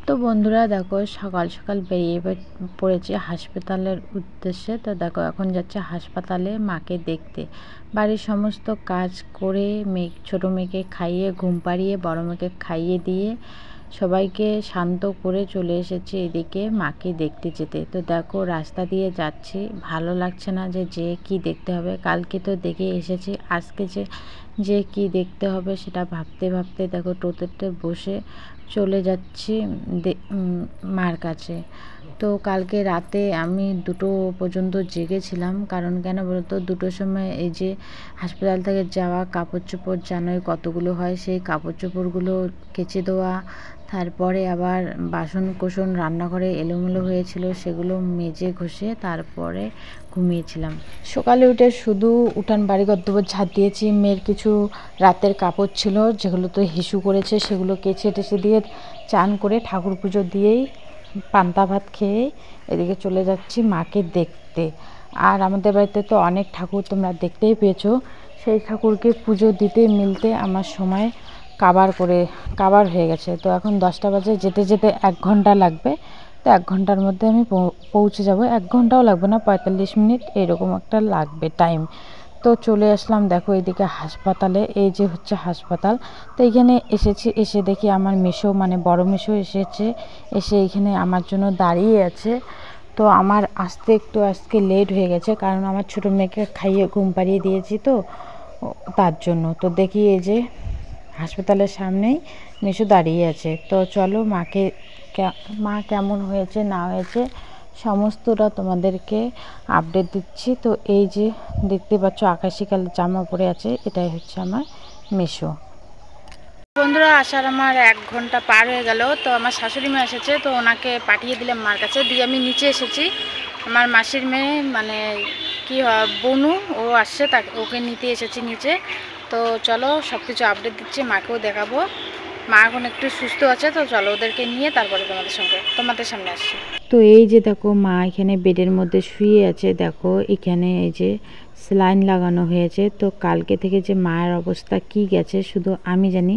তো বন্ধুরা দেখো সকাল সকাল বেরিয়ে পড়েছি হাসপাতালের উদ্দেশ্যে। তো দেখো এখন যাচ্ছে হাসপাতালে মাকে দেখতে। বাড়ির সমস্ত কাজ করে ছোটো মেয়েকে খাইয়ে ঘুম পাড়িয়ে বড় মেয়েকে খাইয়ে দিয়ে সবাইকে শান্ত করে চলে এসেছি এদিকে মাকে দেখতে যেতে। তো দেখো রাস্তা দিয়ে যাচ্ছি, ভালো লাগছে না যে কি দেখতে হবে। কালকে তো দেখে এসেছি, আজকে যে কি দেখতে হবে সেটা ভাবতে ভাবতে দেখো টোটোতে বসে চলে যাচ্ছি মার কাছে। তো কালকে রাতে আমি 2টো পর্যন্ত জেগেছিলাম। কারণ কেন বলতো, 2টোর সময় এই যে হাসপাতাল থেকে যাওয়া কাপড় চোপড় জানোই কতগুলো হয়, সেই কাপড় চোপড়গুলো কেচে দেওয়া, তারপরে আবার বাসন কোসন রান্নাঘরে এলোমেলো হয়েছিল, সেগুলো মেজে ঘষে তারপরে ঘুমিয়েছিলাম। সকালে উঠে শুধু উঠান বাড়ি ঘর দুয়ার ঝাঁট দিয়েছি। মেয়ের কিছু রাতের কাপড় ছিল যেগুলো তো হিসু করেছে, সেগুলো কেচে টেচে দিয়ে চান করে ঠাকুর পুজো দিয়েই পান্তা ভাত খেয়ে এদিকে চলে যাচ্ছি মাকে দেখতে। আর আমাদের বাড়িতে তো অনেক ঠাকুর তোমরা দেখতেই পেয়েছো, সেই ঠাকুরকে পুজো দিতে মিলতে আমার সময় কাবার হয়ে গেছে। তো এখন 10টা বাজে, যেতে যেতে 1 ঘন্টা লাগবে। তো 1 ঘন্টার মধ্যে আমি পৌঁছে যাব। 1 ঘন্টাও লাগবে না, 45 মিনিট এরকম একটা লাগবে টাইম। তো চলে আসলাম দেখো এদিকে হাসপাতালে। এই যে হচ্ছে হাসপাতাল। তো এইখানে এসেছি, এসে দেখি আমার মেসো মানে বড় মেসো এসেছে, এসে এইখানে আমার জন্য দাঁড়িয়ে আছে। তো আমার আসতে একটু আজকে লেট হয়ে গেছে, কারণ আমার ছোটো মেয়েকে খাইয়ে ঘুম পাড়িয়ে দিয়েছি, তো তার জন্য। তো দেখি এই যে হাসপাতালের সামনেই মেসো দাঁড়িয়ে আছে। তো চলো মা কেমন হয়েছে না হয়েছে সমস্তটা তোমাদেরকে আপডেট দিচ্ছি। তো এই যে দেখতে পাচ্ছ আকাশি কালার জামা পরে আছে, এটাই হচ্ছে আমার মেসো। বন্ধুরা আসার আমার 1 ঘন্টা পার হয়ে গেল। তো আমার শাশুড়ি মা এসেছে, তো ওনাকে পাঠিয়ে দিলাম মার কাছে, দিয়ে আমি নিচে এসেছি। আমার মাসির মেয়ে মানে কি হয় বনু, ও আসছে, ওকে নিতে এসেছি নিচে। তো চলো সব কিছু আপডেট দিচ্ছি, মাকেও দেখাবো। মা এখন একটু সুস্থ আছে, তো চলো ওদেরকে নিয়ে তারপরে তোমাদের সামনে আসছি। তো এই যে দেখো মা এখানে বেডের মধ্যে শুয়ে আছে। দেখো এখানে এই যে স্যালাইন লাগানো হয়েছে। তো কালকে থেকে যে মায়ের অবস্থা কি গেছে শুধু আমি জানি,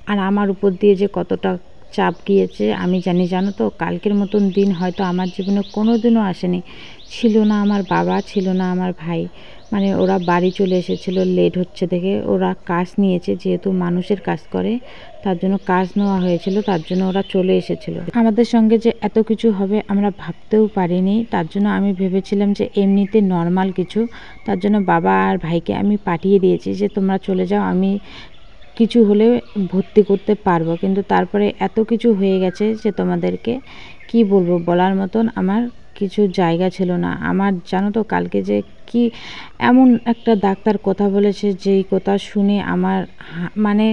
আর আমার উপর দিয়ে যে কতটা চাপ গিয়েছে আমি জানি। জানো তো, কালকের মতন দিন হয়তো আমার জীবনে কোনো দিনও আসেনি। ছিল না আমার বাবা, ছিল না আমার ভাই, মানে ওরা বাড়ি চলে এসেছিলো লেট হচ্ছে দেখে। ওরা কাজ নিয়েছে, যেহেতু মানুষের কাজ করে তার জন্য কাজ নেওয়া হয়েছিল, তার জন্য ওরা চলে এসেছিলো। আমাদের সঙ্গে যে এত কিছু হবে আমরা ভাবতেও পারিনি। তার জন্য আমি ভেবেছিলাম যে এমনিতে নর্মাল কিছু, তার জন্য বাবা আর ভাইকে আমি পাঠিয়ে দিয়েছি যে তোমরা চলে যাও, আমি কিছু হলে ভর্তি করতে পারবো। কিন্তু তারপরে এত কিছু হয়ে গেছে যে তোমাদেরকে কি বলবো, বলার মতন আমার কিছু জায়গা ছিল না। আমার জানো তো কালকে যে কি এমন একটা ডাক্তার কথা বলেছে, যেই কথা শুনে আমার মানে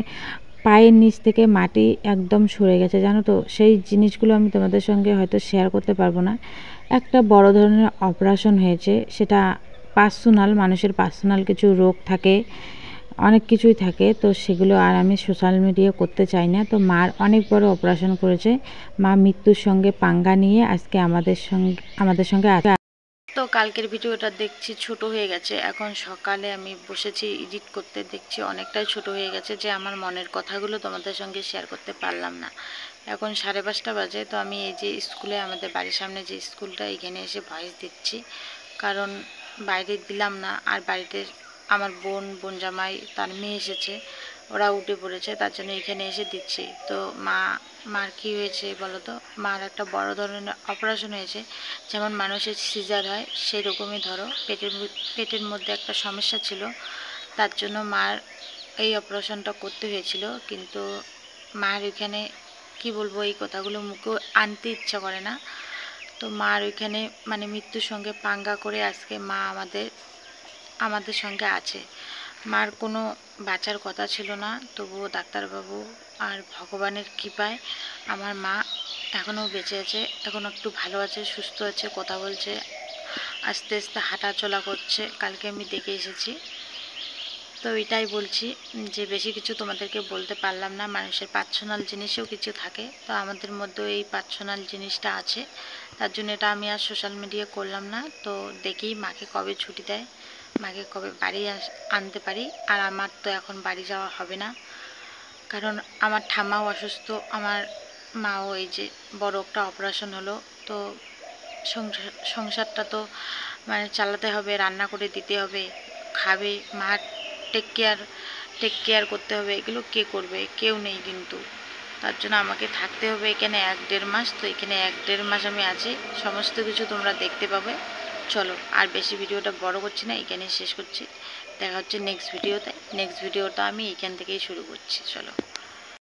পায়ের নিচ থেকে মাটি একদম সরে গেছে। জানো তো, সেই জিনিসগুলো আমি তোমাদের সঙ্গে হয়তো শেয়ার করতে পারবো না। একটা বড় ধরনের অপারেশন হয়েছে, সেটা পার্সোনাল, মানুষের পার্সোনাল কিছু রোগ থাকে, অনেক কিছুই থাকে। তো সেগুলো আর আমি সোশ্যাল মিডিয়া করতে চাই না। তো মার অনেক বড় অপারেশন করেছে, মা মৃত্যুর সঙ্গে পাঙ্গা নিয়ে আজকে আমাদের সঙ্গে আছে। তো কালকের ভিডিওটা দেখছি ছোট হয়ে গেছে, এখন সকালে আমি বসেছি এডিট করতে, দেখছি অনেকটাই ছোট হয়ে গেছে, যে আমার মনের কথাগুলো তোমাদের সঙ্গে শেয়ার করতে পারলাম না। এখন 5:30 বাজে। তো আমি এই যে স্কুলে, আমাদের বাড়ির সামনে যে স্কুলটা, এখানে এসে ভয়েস দিচ্ছি, কারণ বাইরে দিলাম না। আর বাড়িতে আমার বোন জামাই তার মেয়ে এসেছে, ওরা উঠে পড়েছে, তার জন্য এখানে এসে দিচ্ছি। তো মার কি হয়েছে বলো তো, মার একটা বড় ধরনের অপারেশন হয়েছে। যেমন মানুষের সিজার হয় সেই রকমই ধরো, পেটের মধ্যে একটা সমস্যা ছিল, তার জন্য মার এই অপারেশনটা করতে হয়েছিল। কিন্তু মার ওইখানে কি বলবো, এই কথাগুলো মুখে আনতে ইচ্ছা করে না। তো মার ওইখানে মানে মৃত্যুর সঙ্গে পাঙ্গা করে আজকে মা আমাদের সঙ্গে আছে। মার কোনো বাঁচার কথা ছিল না, তবুও ডাক্তারবাবু আর ভগবানের কৃপায় আমার মা এখনও বেঁচে আছে, এখন একটু ভালো আছে, সুস্থ আছে, কথা বলছে, আস্তে আস্তে হাঁটা চলা করছে। কালকে আমি দেখে এসেছি। তো এটাই বলছি যে বেশি কিছু তোমাদেরকে বলতে পারলাম না। মানুষের পার্সোনাল জিনিসও কিছু থাকে, তো আমাদের মধ্যেও এই পার্সোনাল জিনিসটা আছে, তার জন্য এটা আমি আর সোশ্যাল মিডিয়া করলাম না। তো দেখি মাকে কবে ছুটি দেয়, মাকে কবে বাড়ি আনতে পারি। আর আমার তো এখন বাড়ি যাওয়া হবে না, কারণ আমার ঠাম্মাও অসুস্থ, আমার মাও এই যে বড় একটা অপারেশন হলো, তো সংসারটা তো মানে চালাতে হবে, রান্না করে দিতে হবে, খাবে, মা টেক কেয়ার করতে হবে। এগুলো কে করবে? কেউ নেই, কিন্তু তার জন্য আমাকে থাকতে হবে এখানে 1-1.5 মাস। তো এখানে 1-1.5 মাস আমি আছি, সমস্ত কিছু তোমরা দেখতে পাবে। চলো আর বেশি ভিডিওটা বড় করছি না, এখানেই শেষ করছি। দেখা হচ্ছে নেক্সট ভিডিওতে। নেক্সট ভিডিওটা আমি এখান থেকেই শুরু করছি। চলো।